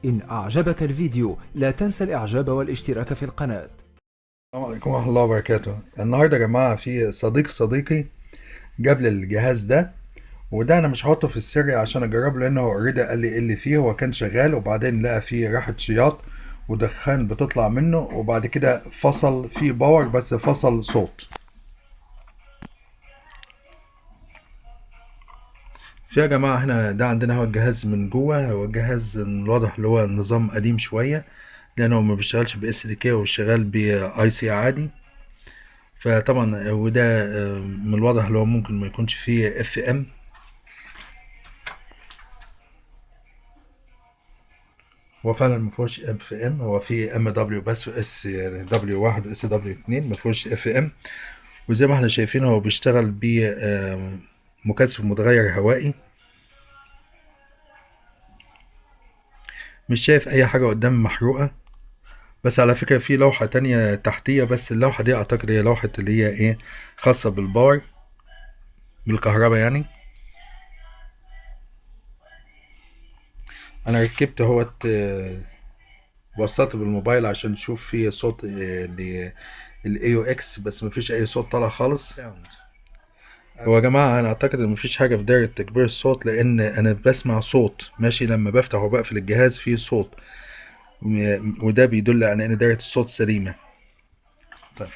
إن أعجبك الفيديو لا تنسى الإعجاب والاشتراك في القناة. السلام عليكم ورحمة الله وبركاته. النهارده يا جماعة في صديقي جاب لي الجهاز ده، وده انا مش هحطه في السر عشان اجربه لانه اوريدي قال لي ايه اللي فيه. هو كان شغال وبعدين لقى فيه راحة شياط ودخان بتطلع منه، وبعد كده فصل فيه باور بس فصل صوت. يا جماعة هنا ده عندنا هو الجهاز من جوه. هو الجهاز من الواضح اللي هو نظام قديم شوية، لأنه ما بيشتغلش ب اس دي كي وشغال ب اي سي عادي. فطبعا وده من الواضح اللي هو ممكن ما يكونش فيه اف ام. هو فعلا ما فيهوش اف ام، هو فيه ام دبليو بس، اس دبليو واحد واس دبليو اتنين، ما فيهوش اف ام. وزي ما احنا شايفين هو بيشتغل ب مكثف متغير هوائي. مش شايف اي حاجة قدام محروقة، بس على فكرة في لوحة تانية تحتية، بس اللوحة دي اعتقد هي لوحة اللي هي ايه، خاصة بالباور، بالكهرباء يعني. انا ركبت اهوت وصلت بالموبايل عشان نشوف فيه صوت الاي او اكس، بس مفيش اي صوت طالع خالص. هو يا جماعة انا اعتقد ان مفيش حاجة في دايرة تكبير الصوت، لان انا بسمع صوت ماشي لما بفتح وبقفل الجهاز فيه صوت، وده بيدل على ان دايرة الصوت سليمة. طيب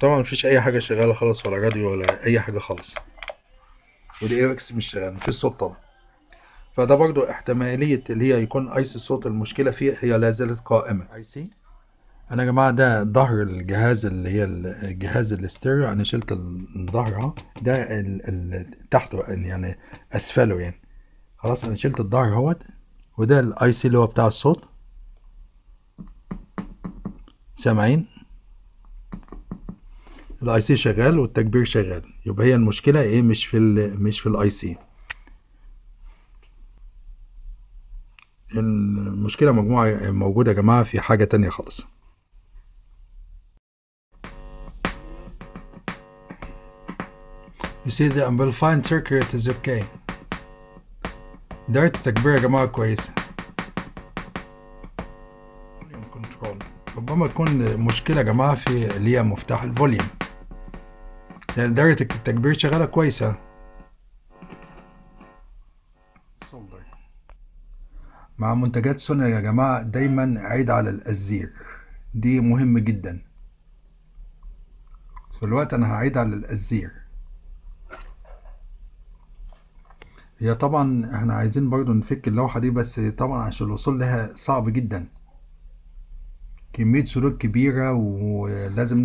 طبعا مفيش اي حاجة شغالة خالص، ولا راديو ولا اي حاجة خالص، والاي او اكس مش شغال، مفيش صوت طالع. فده برضو احتمالية اللي هي يكون ايس الصوت المشكلة فيه هي لا زالت قائمة. اي سي. انا يا جماعه ده ظهر الجهاز اللي هي الجهاز الاستيريو. انا شلت الظهر اهو، ده تحته يعني اسفله يعني. خلاص انا شلت الظهر اهوت، وده الاي سي اللي هو بتاع الصوت. سامعين الاي سي شغال والتكبير شغال، يبقى هي المشكله ايه، مش في الاي سي. المشكله مجموعه موجوده يا جماعه في حاجه تانية خالص. You see the amplifying circuit is okay. دايرة التكبير يا جماعه كويسه. كنترول ربما تكون مشكلة يا جماعة في اللي هي مفتاح الفوليوم، لأن درجة التكبير شغالة كويسة. مع منتجات سوني يا جماعة دايما عيد على الأزير، دي مهم جدا. في الوقت أنا هعيد على الأزير. هي طبعا احنا عايزين برضو نفك اللوحة دي، بس طبعا عشان الوصول لها صعب جدا، كمية سلوك كبيرة، ولازم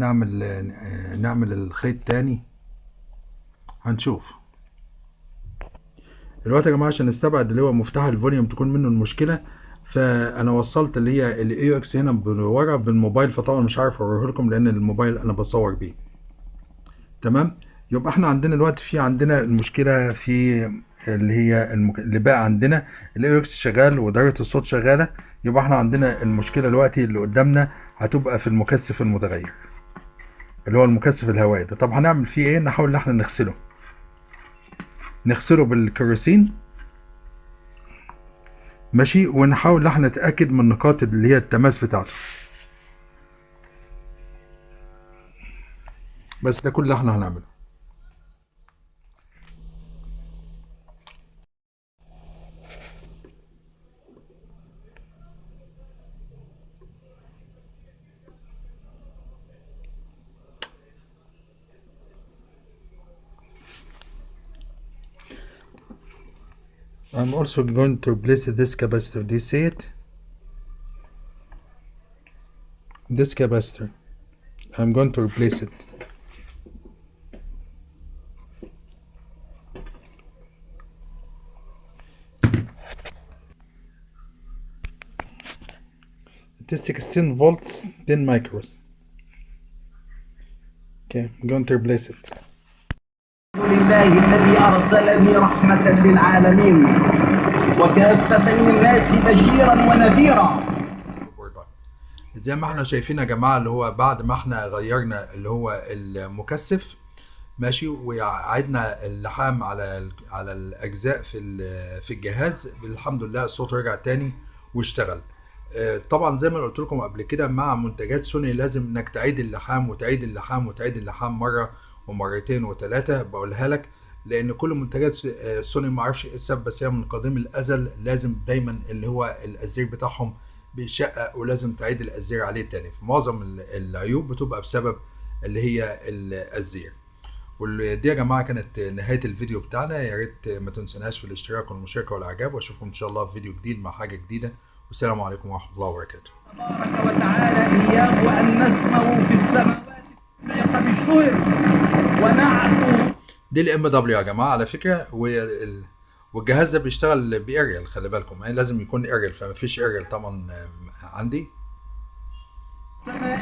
نعمل الخيط تاني. هنشوف دلوقتي يا جماعه عشان نستبعد اللي هو مفتاح الفوليوم تكون منه المشكله. فانا وصلت اللي هي الاي او اكس هنا ورا بالموبايل، فطبعا مش عارف اوريه لكم لان الموبايل انا بصور بيه. تمام. يبقى احنا عندنا دلوقتي في عندنا المشكله في اللي هي اللي بقى عندنا الاي او اكس شغال ودايره الصوت شغاله. يبقى احنا عندنا المشكله دلوقتي اللي قدامنا هتبقى في المكثف المتغير اللي هو المكثف الهوائي ده. طب هنعمل فيه ايه؟ نحاول ان احنا نغسله بالكيروسين ماشي، ونحاول ان احنا نتاكد من نقاط اللي هي التماس بتاعته. بس ده كل اللي احنا هنعمله. I'm also going to place this capacitor. Do you see it? This capacitor. I'm going to replace it. It is 16 volts, 10 micros. Okay, I'm going to replace it. لله الذي أرسلني رحمة للعالمين وكافة للناس بشيرا ونذيرا. زي ما احنا شايفين يا جماعة اللي هو بعد ما احنا غيرنا اللي هو المكثف، ماشي، وعدنا اللحام على الاجزاء في الجهاز. الحمد لله الصوت رجع تاني واشتغل. طبعا زي ما قلت لكم قبل كده، مع منتجات سوني لازم انك تعيد اللحام وتعيد اللحام وتعيد اللحام مره ومرتين وثلاثه، بقولها لك، لان كل منتجات سوني ما اعرفش ايه السبب، بس هي من قديم الازل لازم دايما اللي هو الازير بتاعهم بيشقق، ولازم تعيد الازير عليه تاني. في معظم العيوب بتبقى بسبب اللي هي الازير. ودي يا جماعه كانت نهايه الفيديو بتاعنا. يا ريت ما تنسوناش في الاشتراك والمشاركه والاعجاب، واشوفكم ان شاء الله في فيديو جديد مع حاجه جديده، والسلام عليكم ورحمه الله وبركاته. تبارك وتعالى إياه أن نسمع في السماوات بالشهر ونعفو. دي الام دبليو يا جماعه على فكره، والجهاز ده بيشتغل باريال، خلي بالكم، يعني لازم يكون اريال، فما فيش اريال طبعا عندي. سماء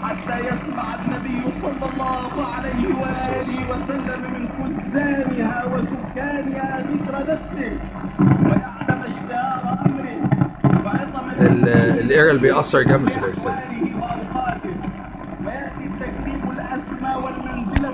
حتى يسمع النبي صلى الله عليه وآله وسلم من كتانها وسكانها ذكر نفسه، ويعلم اشتهار أمره وعظم الاريال بيأثر جامد في الارسال. ويأتي التكليف الأسمى والمنزلة